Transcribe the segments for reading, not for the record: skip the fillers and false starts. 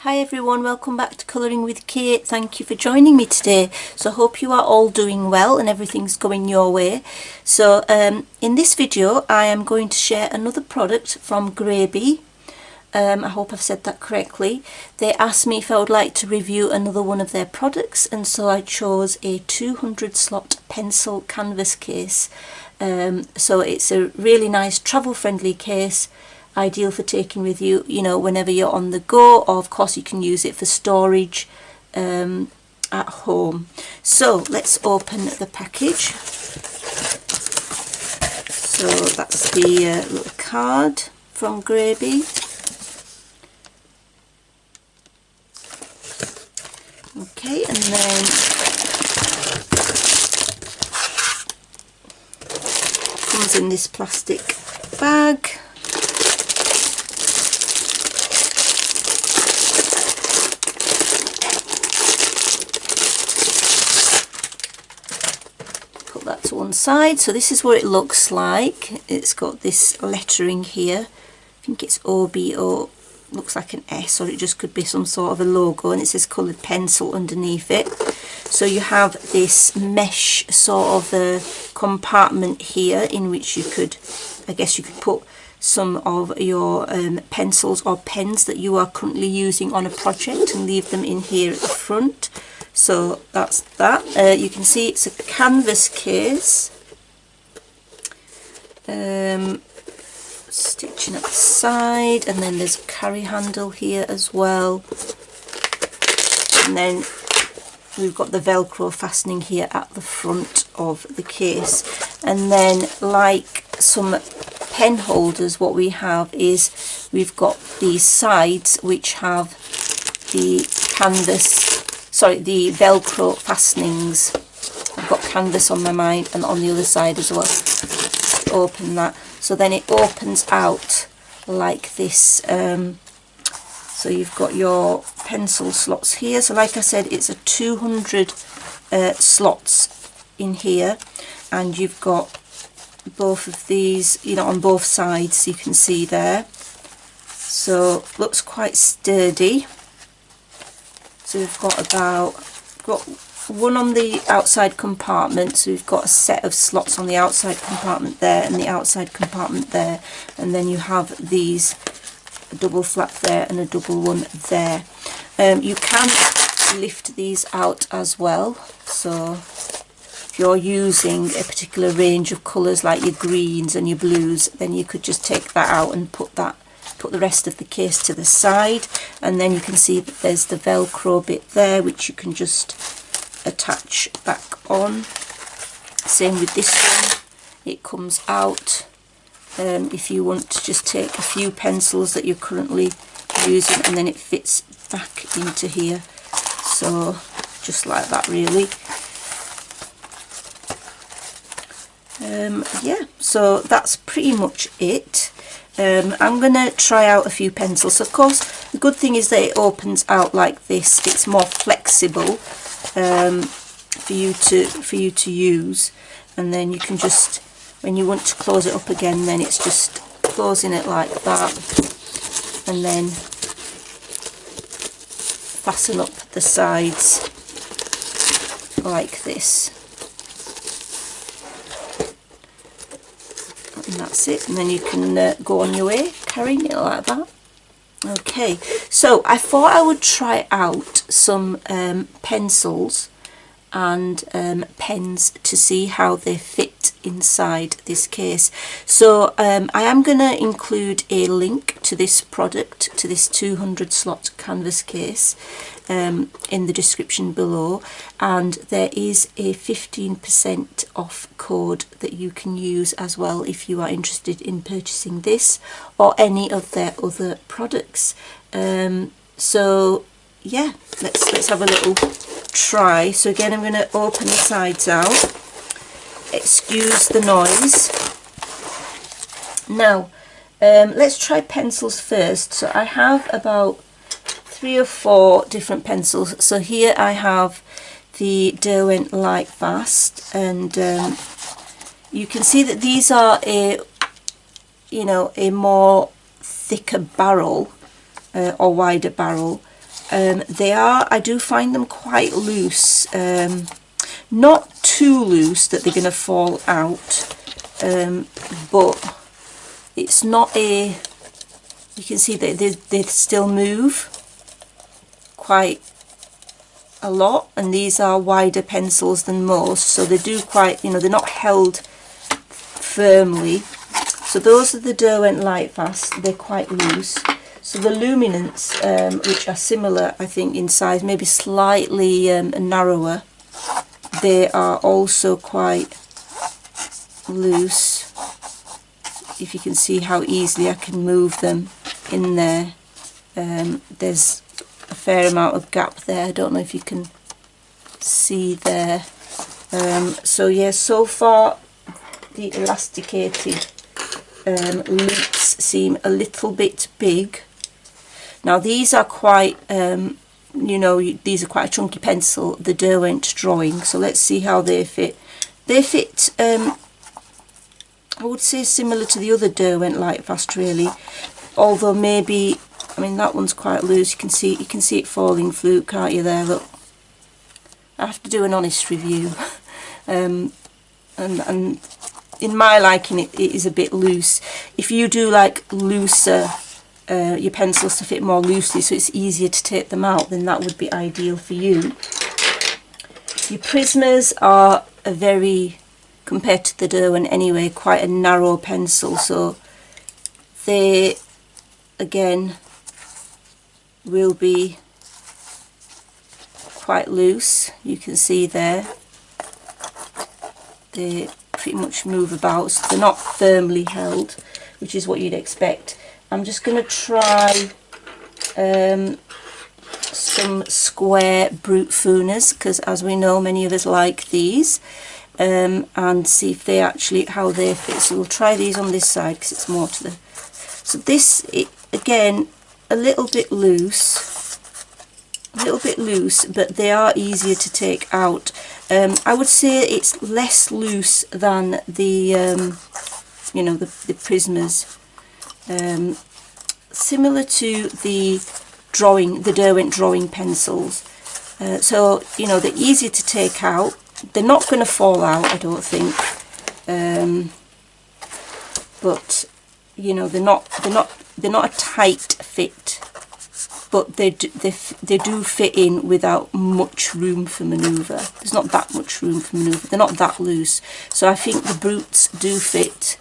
Hi everyone, welcome back to Colouring with Kate. Thank you for joining me today. So I hope you are all doing well and everything's going your way. So in this video I am going to share another product from Grabie. I hope I've said that correctly. They asked me if I would like to review another one of their products, and so I chose a 200 slot pencil canvas case. So it's a really nice travel friendly case, ideal for taking with you, whenever you're on the go, or of course you can use it for storage at home. So let's open the package. So that's the little card from Grabie. Okay, and then comes in this plastic bag. Put that to one side. So this is what it looks like. It's got this lettering here. I think it's OBO. Looks like an S, or it just could be some sort of a logo, and it says coloured pencil underneath it. So you have this mesh sort of a compartment here in which you could, I guess you could put some of your pencils or pens that you are currently using on a project and leave them in here at the front. So that's that. You can see it's a canvas case. Stitching at the side, and then there's a carry handle here as well, and then we've got the velcro fastening here at the front of the case. And then, like some pen holders, what we have is we've got these sides which have the the velcro fastenings. I've got canvas on my mind and on the other side as well. Open that. So then it opens out like this. So you've got your pencil slots here. So like I said, it's a 200 slots in here, and you've got both of these, on both sides. You can see there. So looks quite sturdy. So we've got one on the outside compartment, so we've got a set of slots on the outside compartment there and the outside compartment there, and then you have these, a double flap there and a double one there. You can lift these out as well, so if you're using a particular range of colours like your greens and your blues, then you could just take that out and put the rest of the case to the side. And then you can see that there's the velcro bit there which you can just attach back on. Same with this one, it comes out if you want to just take a few pencils that you're currently using, and then it fits back into here, so just like that really. Yeah, so that's pretty much it. I'm going to try out a few pencils. So of course the good thing is that it opens out like this. It's more flexible for you to use, and then you can just, when you want to close it up again, then it's just closing it like that, and then fasten up the sides like this, and that's it. And then you can go on your way carrying it like that. Okay, so I thought I would try out some pencils and pens to see how they fit inside this case. So I am going to include a link to this product, to this 200 slot canvas case, in the description below, and there is a 15% off code that you can use as well if you are interested in purchasing this or any of their other products. So yeah, let's have a little try. So again, I'm going to open the sides out. Excuse the noise. Now let's try pencils first. So I have about 3 or 4 different pencils. So here I have the Derwent Light Fast, and you can see that these are a more thicker barrel or wider barrel I do find them quite loose, not too loose that they're going to fall out, but it's not a, you can see that they still move quite a lot, and these are wider pencils than most, so they do quite, you know, they're not held firmly. So those are the Derwent Lightfast, they're quite loose. So the Luminance, which are similar I think in size, maybe slightly narrower, they are also quite loose. If you can see how easily I can move them in there. There's a fair amount of gap there, I don't know if you can see there. So yeah, so far the elasticated loops seem a little bit big. Now these are quite, you know, these are quite a chunky pencil, the Derwent Drawing, so let's see how they fit. They fit, I would say similar to the other Derwent Lightfast really, although maybe, I mean that one's quite loose, you can see it falling through, can't you there, look. I have to do an honest review, and in my liking it is a bit loose. If you do like looser, your pencils to fit more loosely so it's easier to take them out, then that would be ideal for you. Your Prismas are a very, compared to the Derwent anyway, quite a narrow pencil, so they again will be quite loose. You can see there they pretty much move about, so they're not firmly held, which is what you'd expect. I'm just going to try some square Brute Fooners, because as we know many of us like these, and see if they actually, how they fit. So we'll try these on this side because it's more to the, so this, again, a little bit loose, but they are easier to take out. I would say it's less loose than the you know, the Prismas. Similar to the Derwent Drawing pencils. So, you know, they're easier to take out. They're not going to fall out, I don't think. But, you know, they're not a tight fit. But they do fit in without much room for manoeuvre. There's not that much room for manoeuvre. They're not that loose. So I think the Brutes do fit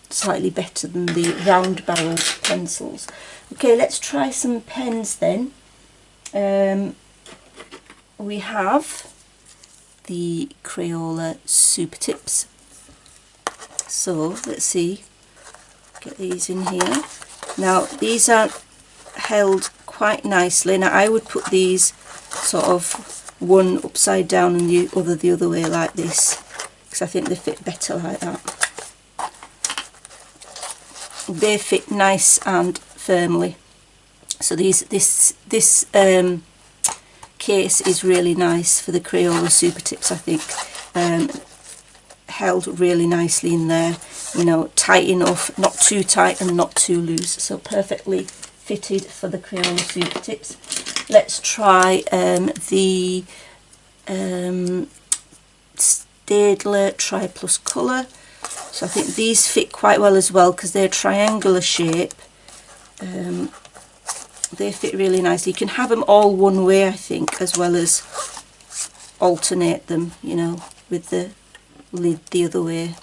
slightly better than the round barrel pencils. Okay, let's try some pens then. We have the Crayola Super Tips. So let's see, get these in here. Now these are held quite nicely. Now I would put these sort of one upside down and the other way like this, because I think they fit better like that. They fit nice and firmly. So this case is really nice for the Crayola Super Tips, I think. Held really nicely in there, you know, tight enough, not too tight and not too loose, so perfectly fitted for the Crayola Super Tips. Let's try the Staedtler Tri Plus Colour. So I think these fit quite well as well because they're triangular shape. They fit really nicely. You can have them all one way, I think, as well as alternate them, you know, with the lid the other way.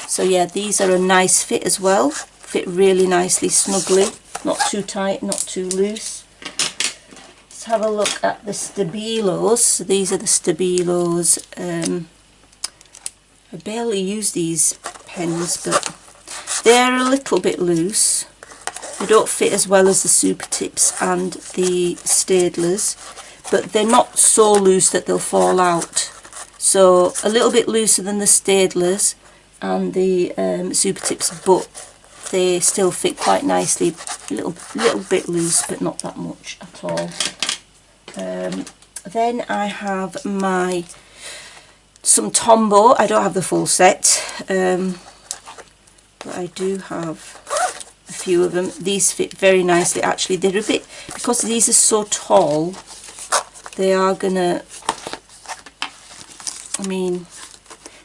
So yeah, these are a nice fit as well. Fit really nicely, snugly, not too tight, not too loose. Let's have a look at the Stabilos. So these are the Stabilos. I barely use these pens, but they're a little bit loose. They don't fit as well as the Super Tips and the Staedtlers, but they're not so loose that they'll fall out. So a little bit looser than the Staedtlers and the Super Tips, but they still fit quite nicely. A little bit loose, but not that much at all. Then I have some Tombow. I don't have the full set, but I do have a few of them. These fit very nicely actually. They're a bit, because these are so tall, they are gonna, I mean,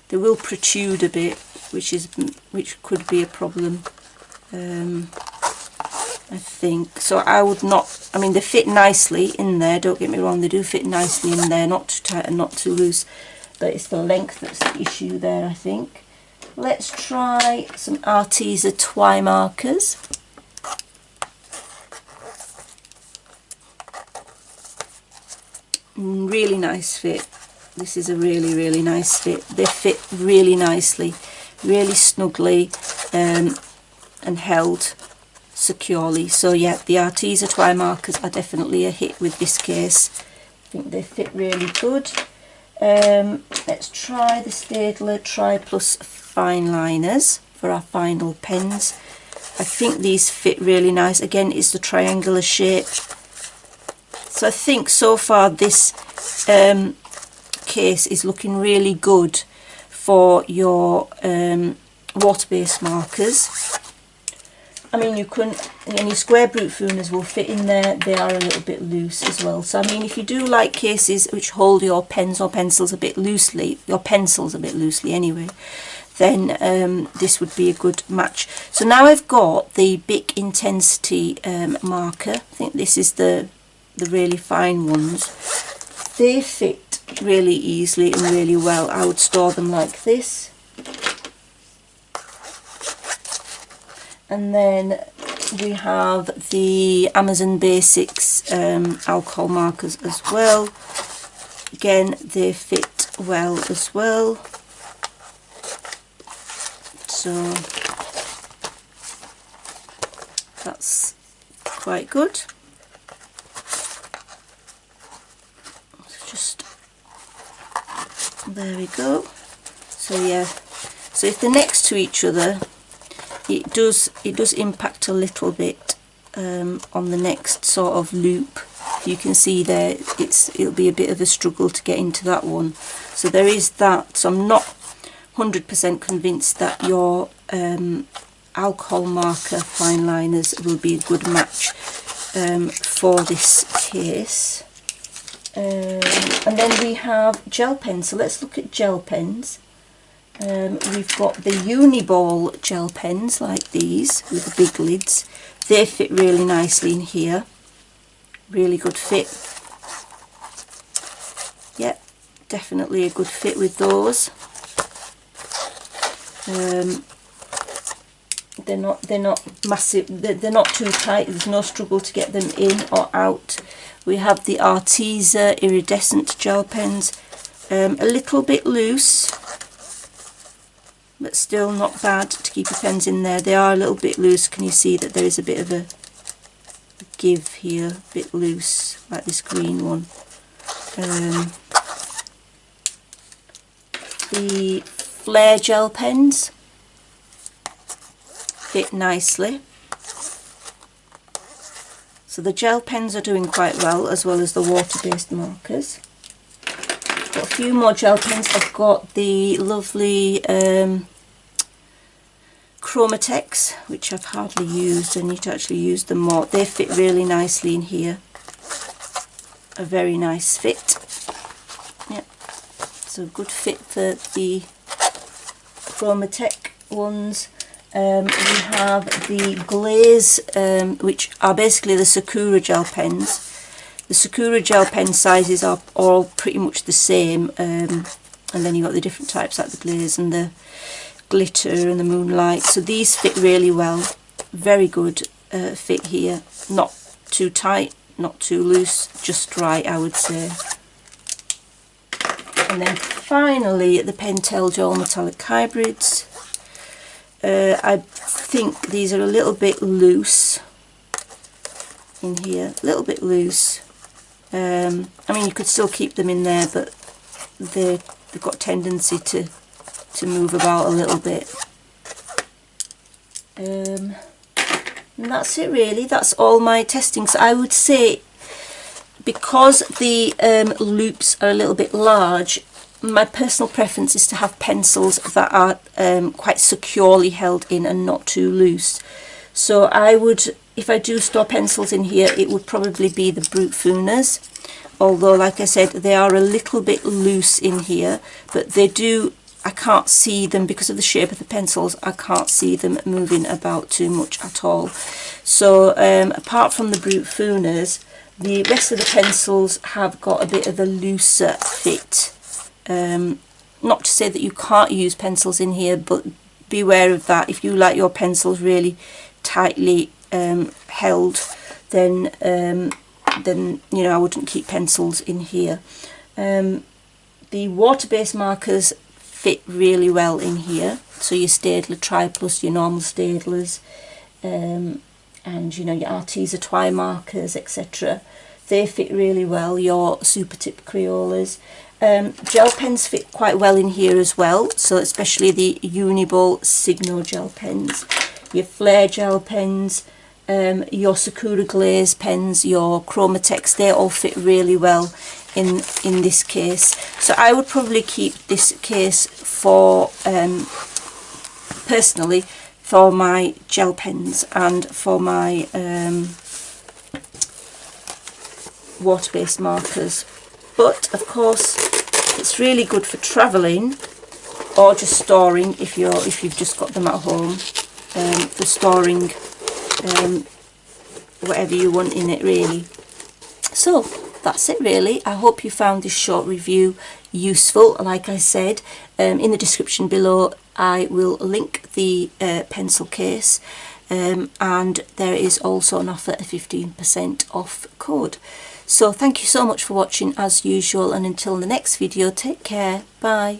they will protrude a bit, which could be a problem, I think. So I would not, I mean, they fit nicely in there, don't get me wrong, they do fit nicely in there, not too tight and not too loose, but it's the length that's the issue there, I think. Let's try some Arteza Twi markers. Really nice fit. This is a really nice fit. They fit really nicely, really snugly, and held securely. So yeah, the Arteza Twi markers are definitely a hit with this case. I think they fit really good. Let's try the Staedtler Tri Plus fine liners for our final pens. I think these fit really nice. Again, it's the triangular shape. So I think so far this case is looking really good for your water-based markers. I mean, you couldn't, any square brute fooners will fit in there. They are a little bit loose as well. So I mean, if you do like cases which hold your pens or pencils a bit loosely, your pencils a bit loosely anyway, then this would be a good match. So now I've got the Bic Intensity marker. I think this is the really fine ones. They fit really easily and really well. I would store them like this. And then we have the Amazon Basics alcohol markers as well. Again, they fit well as well. So that's quite good. Just there we go. So yeah, so if they're next to each other, it does impact a little bit on the next sort of loop. You can see there it'll be a bit of a struggle to get into that one. So there is that. So I'm not 100% convinced that your alcohol marker fine liners will be a good match for this case. And then we have gel pens. So let's look at gel pens. We've got the Uniball gel pens like these with the big lids. They fit really nicely in here. Really good fit. Yep, definitely a good fit with those. They're not massive. They're not too tight. There's no struggle to get them in or out. We have the Arteza iridescent gel pens. A little bit loose, but still not bad to keep your pens in there. They are a little bit loose. Can you see that there is a bit of a give here, a bit loose, like this green one. The Flare gel pens fit nicely. So the gel pens are doing quite well, as well as the water-based markers. Got a few more gel pens. I've got the lovely Chromatex, which I've hardly used. I need to actually use them more. They fit really nicely in here. A very nice fit. Yep. So good fit for the Chromatech ones. We have the Glaze, which are basically the Sakura gel pens. The Sakura gel pen sizes are all pretty much the same, and then you've got the different types like the Glaze and the Glitter and the Moonlight. So these fit really well. Very good fit here. Not too tight, not too loose, just right, I would say. And then finally the Pentel Gel Metallic Hybrids. I think these are a little bit loose in here, a little bit loose. I mean, you could still keep them in there, but they've got a tendency to move about a little bit. And that's it really. That's all my testing. So I would say, because the loops are a little bit large, my personal preference is to have pencils that are quite securely held in and not too loose. So I would, if I do store pencils in here, it would probably be the Brute Fooners, although like I said, they are a little bit loose in here, but they do, I can't see them because of the shape of the pencils, I can't see them moving about too much at all. So apart from the Brute Fooners, the rest of the pencils have got a bit of a looser fit. Not to say that you can't use pencils in here, but beware of that. If you like your pencils really tightly held, then you know, I wouldn't keep pencils in here. The water-based markers fit really well in here, so your Staedtler Tri Plus, your normal Staedtlers, and you know, your Arteza Twi markers, etc. They fit really well, your Super Tip Crayolas. Gel pens fit quite well in here as well, so especially the Uniball Signo gel pens, your Flare gel pens, your Sakura Glaze pens, your Chromatex, they all fit really well in this case. So I would probably keep this case for personally for my gel pens and for my water-based markers. But of course it's really good for travelling or just storing if you've just got them at home, for storing whatever you want in it really. So that's it really. I hope you found this short review useful. Like I said, in the description below I will link the pencil case, and there is also an offer, a 15% off code. So thank you so much for watching as usual, and until the next video, take care, bye.